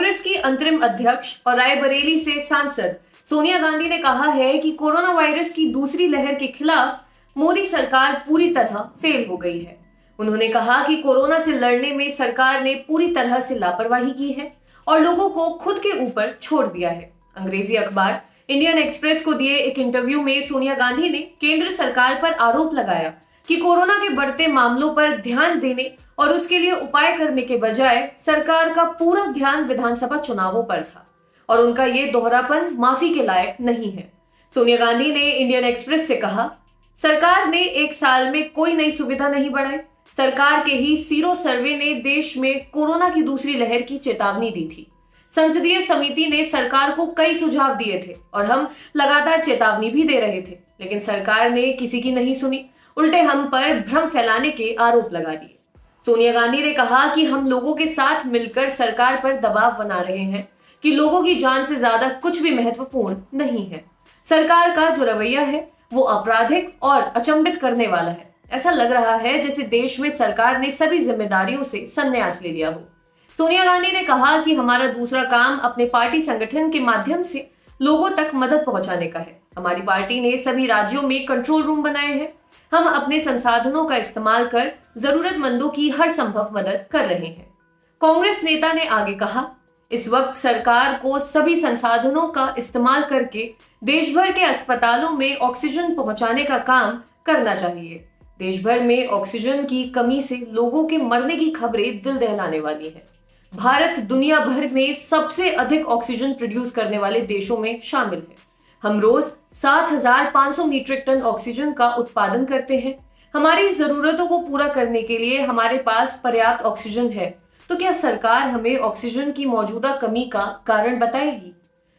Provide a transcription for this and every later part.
कांग्रेस की अंतरिम अध्यक्ष और रायबरेली से सांसद सोनिया गांधी ने कहा है कि कोरोना वायरस की दूसरी लहर के खिलाफ मोदी सरकार पूरी तरह फेल हो गई है। उन्होंने कहा कि कोरोना से लड़ने में सरकार ने पूरी तरह से लापरवाही की है और लोगों को खुद के ऊपर छोड़ दिया है। अंग्रेजी अखबार इंडियन एक्सप्रेस को दिए एक इंटरव्यू में सोनिया गांधी ने केंद्र सरकार पर आरोप लगाया कि कोरोना के बढ़ते मामलों पर ध्यान देने और उसके लिए उपाय करने के बजाय सरकार का पूरा ध्यान विधानसभा चुनावों पर था और उनका ये दोहरापन माफी के लायक नहीं है। सोनिया गांधी ने इंडियन एक्सप्रेस से कहा, सरकार ने एक साल में कोई नई सुविधा नहीं बढ़ाई। सरकार के ही सीरो सर्वे ने देश में कोरोना की दूसरी लहर की चेतावनी दी थी। संसदीय समिति ने सरकार को कई सुझाव दिए थे और हम लगातार चेतावनी भी दे रहे थे, लेकिन सरकार ने किसी की नहीं सुनी, उल्टे हम पर भ्रम फैलाने के आरोप लगा दिए। सोनिया गांधी ने कहा कि हम लोगों के साथ मिलकर सरकार पर दबाव बना रहे हैं कि लोगों की जान से ज्यादा कुछ भी महत्वपूर्ण नहीं है। सरकार का जो रवैया है वो आपराधिक और अचंभित करने वाला है। ऐसा लग रहा है जैसे देश में सरकार ने सभी जिम्मेदारियों से संन्यास ले लिया हो। सोनिया गांधी ने कहा कि हमारा दूसरा काम अपने पार्टी संगठन के माध्यम से लोगों तक मदद पहुंचाने का है। हमारी पार्टी ने सभी राज्यों में कंट्रोल रूम बनाए हैं। हम अपने संसाधनों का इस्तेमाल कर जरूरतमंदों की हर संभव मदद कर रहे हैं। कांग्रेस नेता ने आगे कहा, इस वक्त सरकार को सभी संसाधनों का इस्तेमाल करके देश भर के अस्पतालों में ऑक्सीजन पहुंचाने का काम करना चाहिए। देश भर में ऑक्सीजन की कमी से लोगों के मरने की खबरें दिल दहलाने वाली हैं। भारत दुनिया भर में सबसे अधिक ऑक्सीजन प्रोड्यूस करने वाले देशों में शामिल है। हम रोज 7,500 मीट्रिक टन ऑक्सीजन का उत्पादन करते हैं। हमारी जरूरतों को पूरा करने के लिए हमारे पास पर्याप्त ऑक्सीजन है, तो क्या सरकार हमें ऑक्सीजन की मौजूदा कमी का कारण बताएगी?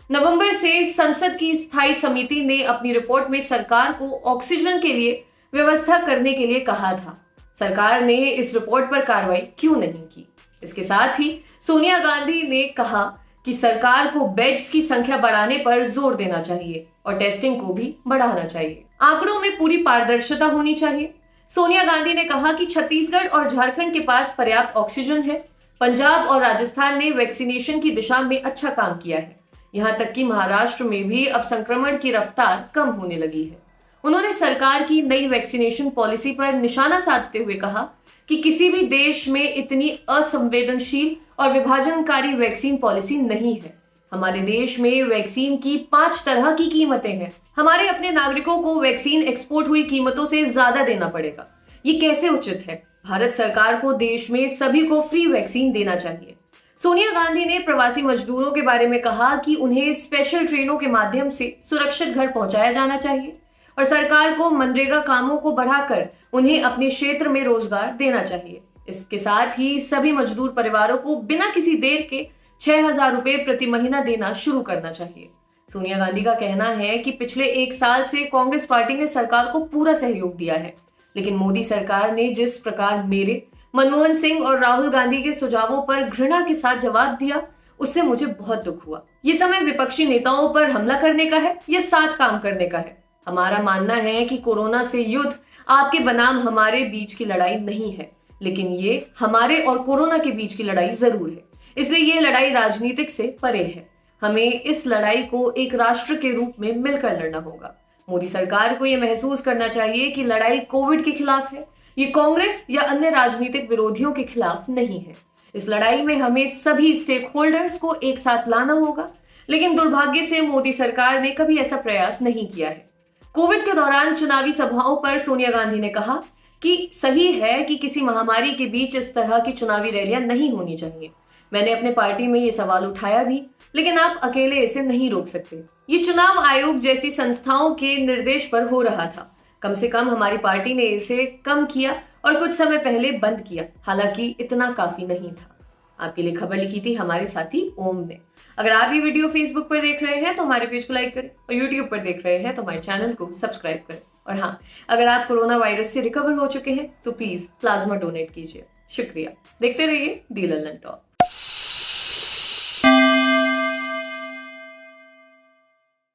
नवंबर से संसद की स्थायी समिति ने अपनी रिपोर्ट में सरकार को ऑक्सीजन के लिए व्यवस्था करने के लिए कहा था। सरकार ने इस रिपोर्ट पर कार्रवाई क्यों नहीं की? इसके साथ ही सोनिया गांधी ने कहा कि सरकार को बेड्स की संख्या बढ़ाने पर जोर देना चाहिए और टेस्टिंग को भी बढ़ाना चाहिए। आंकड़ों में पूरी पारदर्शिता होनी चाहिए। सोनिया गांधी ने कहा कि छत्तीसगढ़ और झारखंड के पास पर्याप्त ऑक्सीजन है। पंजाब और राजस्थान ने वैक्सीनेशन की दिशा में अच्छा काम किया है। यहाँ तक कि महाराष्ट्र में भी अब संक्रमण की रफ्तार कम होने लगी है। उन्होंने सरकार की नई वैक्सीनेशन पॉलिसी पर निशाना साधते हुए कहा कि किसी भी देश में इतनी असंवेदनशील और विभाजनकारी वैक्सीन पॉलिसी नहीं है। हमारे देश में वैक्सीन की 5 तरह की कीमतें हैं। हमारे अपने नागरिकों को वैक्सीन एक्सपोर्ट हुई कीमतों से ज्यादा देना पड़ेगा। ये कैसे उचित है? भारत सरकार को देश में सभी को फ्री वैक्सीन देना चाहिए। सोनिया गांधी ने प्रवासी मजदूरों के बारे में कहा कि उन्हें स्पेशल ट्रेनों के माध्यम से सुरक्षित घर पहुंचाया जाना चाहिए और सरकार को मनरेगा कामों को बढ़ाकर उन्हें अपने क्षेत्र में रोजगार देना चाहिए। इसके साथ ही सभी मजदूर परिवारों को बिना किसी देर के 6,000 रुपए प्रति महीना देना शुरू करना चाहिए। सोनिया गांधी का कहना है कि पिछले 1 साल से कांग्रेस पार्टी ने सरकार को पूरा सहयोग दिया है, लेकिन मोदी सरकार ने जिस प्रकार मेरे, मनमोहन सिंह और राहुल गांधी के सुझावों पर घृणा के साथ जवाब दिया, उससे मुझे बहुत दुख हुआ। ये समय विपक्षी नेताओं पर हमला करने का है या साथ काम करने का है? हमारा मानना है कि कोरोना से युद्ध आपके बनाम हमारे बीच की लड़ाई नहीं है, लेकिन ये हमारे और कोरोना के बीच की लड़ाई जरूर है। इसलिए ये लड़ाई राजनीतिक से परे है। हमें इस लड़ाई को एक राष्ट्र के रूप में मिलकर लड़ना होगा। मोदी सरकार को यह महसूस करना चाहिए कि लड़ाई कोविड के खिलाफ है, ये कांग्रेस या अन्य राजनीतिक विरोधियों के खिलाफ नहीं है। इस लड़ाई में हमें सभी स्टेक होल्डर्स को एक साथ लाना होगा, लेकिन दुर्भाग्य से मोदी सरकार ने कभी ऐसा प्रयास नहीं किया है। कोविड के दौरान चुनावी सभाओं पर सोनिया गांधी ने कहा कि सही है कि किसी महामारी के बीच इस तरह की चुनावी रैलियां नहीं होनी चाहिए। मैंने अपने पार्टी में ये सवाल उठाया भी, लेकिन आप अकेले इसे नहीं रोक सकते। ये चुनाव आयोग जैसी संस्थाओं के निर्देश पर हो रहा था। कम से कम हमारी पार्टी ने इसे कम किया और कुछ समय पहले बंद किया। हालांकि इतना काफी नहीं था। आपके लिए खबर लिखी थी हमारे साथी ओम ने। अगर आप ये वीडियो फेसबुक पर देख रहे हैं तो हमारे पेज को लाइक करें और यूट्यूब पर देख रहे हैं तो हमारे चैनल को सब्सक्राइब करें। और हाँ, अगर आप कोरोना वायरस से रिकवर हो चुके हैं तो प्लीज प्लाज्मा डोनेट कीजिए। शुक्रिया। देखते रहिए दी लल्लन टॉक।